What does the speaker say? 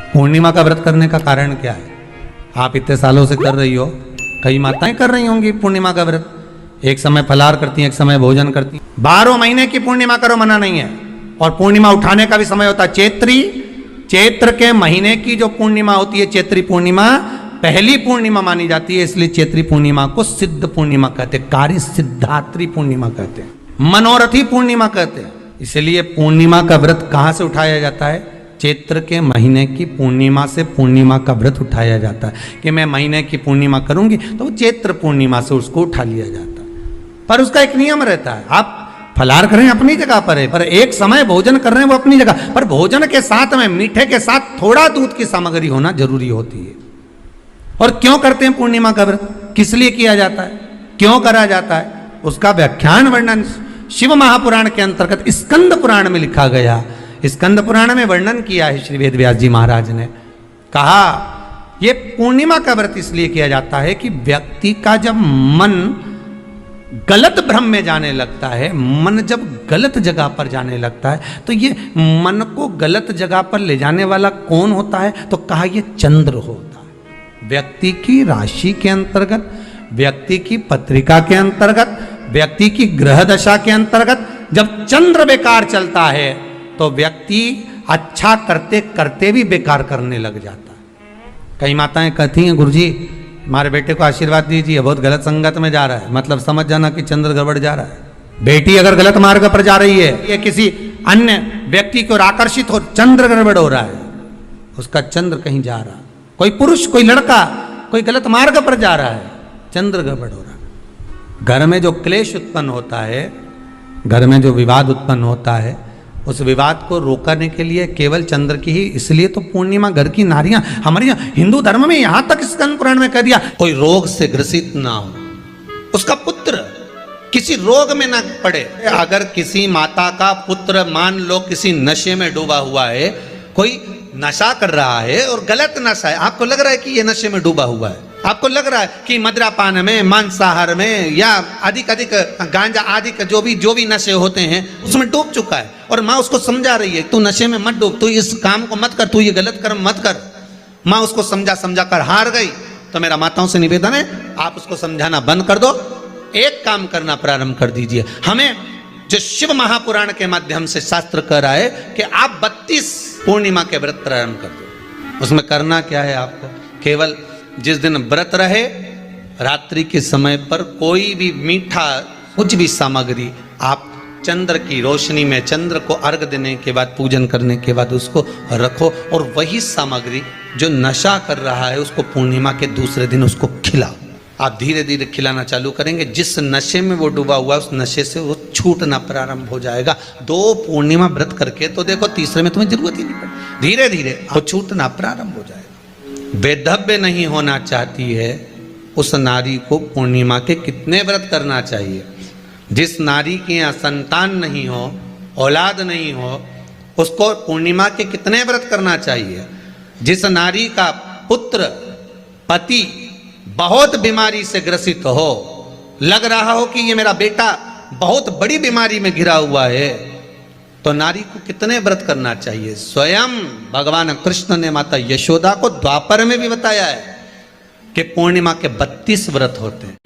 पूर्णिमा का व्रत करने का कारण क्या है? आप इतने सालों से कर रही हो, कई माताएं कर रही होंगी पूर्णिमा का व्रत, एक समय फलाहार करती हैं, एक समय भोजन करती हैं। 12 महीने की पूर्णिमा करो, मना नहीं है। और पूर्णिमा उठाने का भी समय होता है चैत्री, चैत्र के महीने की जो पूर्णिमा होती है चैत्री पूर्णिमा पहली पूर्णिमा मानी जाती है, इसलिए चैत्री पूर्णिमा को सिद्ध पूर्णिमा कहते हैं, कार्य सिद्धात्री पूर्णिमा कहते हैं, मनोरथी पूर्णिमा कहते हैं। इसलिए पूर्णिमा का व्रत कहाँ से उठाया जाता है? चैत्र के महीने की पूर्णिमा से पूर्णिमा का व्रत उठाया जाता है कि मैं महीने की पूर्णिमा करूंगी तो वो चैत्र पूर्णिमा से उसको उठा लिया जाता है। पर उसका एक नियम रहता है, आप फलाहार करें अपनी जगह पर है, पर एक समय भोजन कर रहे हैं वो अपनी जगह पर, भोजन के साथ में मीठे के साथ थोड़ा दूध की सामग्री होना जरूरी होती है। और क्यों करते हैं पूर्णिमा का व्रत, किस लिए किया जाता है, क्यों करा जाता है, उसका व्याख्यान वर्णन शिव महापुराण के अंतर्गत स्कंद पुराण में लिखा गया। स्कंद पुराण में वर्णन किया है श्री वेद व्यास जी महाराज ने, कहा ये पूर्णिमा का व्रत इसलिए किया जाता है कि व्यक्ति का जब मन गलत भ्रम में जाने लगता है, मन जब गलत जगह पर जाने लगता है, तो ये मन को गलत जगह पर ले जाने वाला कौन होता है? तो कहा ये चंद्र होता है। व्यक्ति की राशि के अंतर्गत, व्यक्ति की पत्रिका के अंतर्गत, व्यक्ति की ग्रह दशा के अंतर्गत जब चंद्र बेकार चलता है तो व्यक्ति अच्छा करते करते भी बेकार करने लग जाता है। कई माताएं कहती हैं गुरुजी हमारे बेटे को आशीर्वाद दीजिए, बहुत गलत संगत में जा रहा है, मतलब समझ जाना कि चंद्र गड़बड़ जा रहा है। बेटी अगर गलत मार्ग पर जा रही है, ये किसी अन्य व्यक्ति की ओर आकर्षित हो, चंद्र गड़बड़ हो रहा है, उसका चंद्र कहीं जा रहा, कोई पुरुष कोई लड़का कोई गलत मार्ग पर जा रहा है, चंद्र गड़बड़ हो रहा है। घर में जो क्लेश उत्पन्न होता है, घर में जो विवाद उत्पन्न होता है, उस विवाद को रोकने के लिए केवल चंद्र की ही, इसलिए तो पूर्णिमा घर की नारियां हमारे यहाँ हिंदू धर्म में यहां तक स्कंद पुराण में कह दिया कोई रोग से ग्रसित ना हो, उसका पुत्र किसी रोग में ना पड़े। अगर किसी माता का पुत्र मान लो किसी नशे में डूबा हुआ है, कोई नशा कर रहा है और गलत नशा है, आपको लग रहा है कि ये नशे में डूबा हुआ है, आपको लग रहा है कि मदिरापान में, मांसाहार में या अधिक गांजा आदि का जो भी नशे होते हैं उसमें डूब चुका है, और माँ उसको समझा रही है तू नशे में मत डूब, तू इस काम को मत कर, तू ये गलत कर्म मत कर। माँ उसको समझा कर हार गई। तो मेरा माताओं से निवेदन है आप उसको समझाना बंद कर दो, एक काम करना प्रारंभ कर दीजिए। हमें जो शिव महापुराण के माध्यम से शास्त्र कह रहा है कि आप 32 पूर्णिमा के व्रत प्रारंभ कर दो। उसमें करना क्या है आपको? केवल जिस दिन व्रत रहे रात्रि के समय पर कोई भी मीठा कुछ भी सामग्री आप चंद्र की रोशनी में, चंद्र को अर्घ देने के बाद, पूजन करने के बाद उसको रखो, और वही सामग्री जो नशा कर रहा है उसको पूर्णिमा के दूसरे दिन उसको खिलाओ। आप धीरे धीरे खिलाना चालू करेंगे, जिस नशे में वो डूबा हुआ उस नशे से वो छूटना प्रारंभ हो जाएगा। 2 पूर्णिमा व्रत करके तो देखो, तीसरे में तुम्हें जरूरत ही नहीं पड़ेगी, धीरे धीरे वो छूटना प्रारंभ हो जाएगा। वेधव्य नहीं होना चाहती है उस नारी को पूर्णिमा के कितने व्रत करना चाहिए? जिस नारी के यहाँ संतान नहीं हो, औलाद नहीं हो, उसको पूर्णिमा के कितने व्रत करना चाहिए? जिस नारी का पुत्र पति बहुत बीमारी से ग्रसित हो, लग रहा हो कि ये मेरा बेटा बहुत बड़ी बीमारी में घिरा हुआ है, तो नारी को कितने व्रत करना चाहिए? स्वयं भगवान कृष्ण ने माता यशोदा को द्वापर में भी बताया है कि पूर्णिमा के 32 व्रत होते हैं।